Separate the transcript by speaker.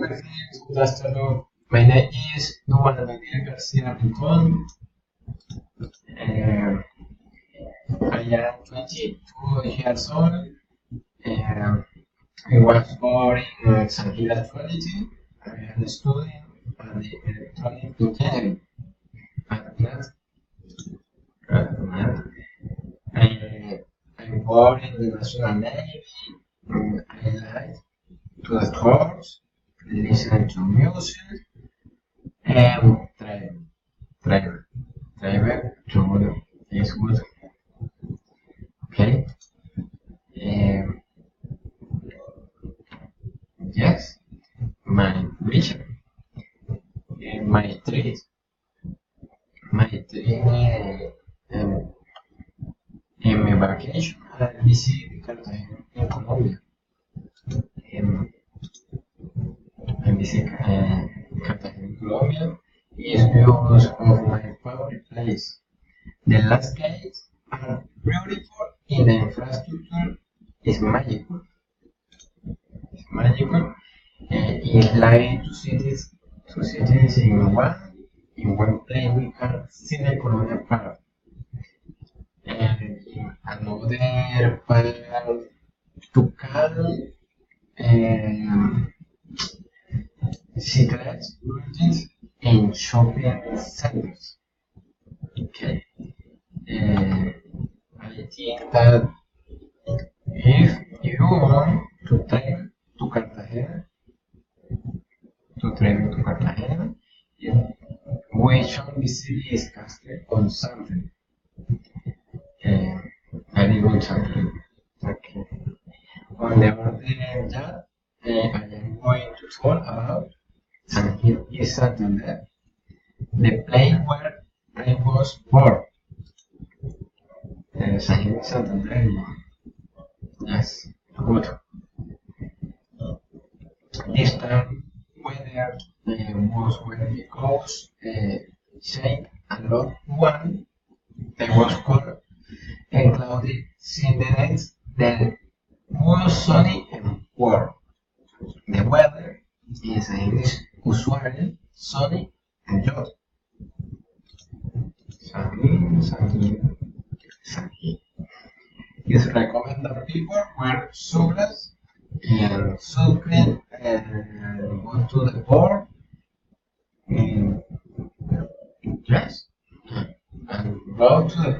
Speaker 1: everything. Good afternoon. My name is Duan Garcia Rincon. I am 22 years old. I was born in San Gil actuality. I am studying at the electronic engineering at NET. I'm born in the National Navy. I like to the sports, listen to music, and travel to is good. Okay. Yes, my vision, my treat, in my vacation, I visit Cartagena in Colombia. I visit Cartagena in Colombia. Is because of my favorite place. The landscapes are beautiful and the infrastructure is magical. It's magical. It's like two cities in one place. We can see the colonial part, and in another part to come secrets, buildings, and shopping centers. Okay. I think that if you want to travel to Cartagena, yeah, we should visit this castle on Sunday. Very good Sunday. Okay. On the other hand, I am going to talk about San Gil is Santander, the place where I was born. San Gil is Santander. Yes, good. This time weather was well because shade a lot one that was cold and cloudy in the next that was sunny and warm. The weather is usually sunny and hot. Sunny. It's recommended people wear sunglasses and sunscreen and go to the port. Yes, and go to the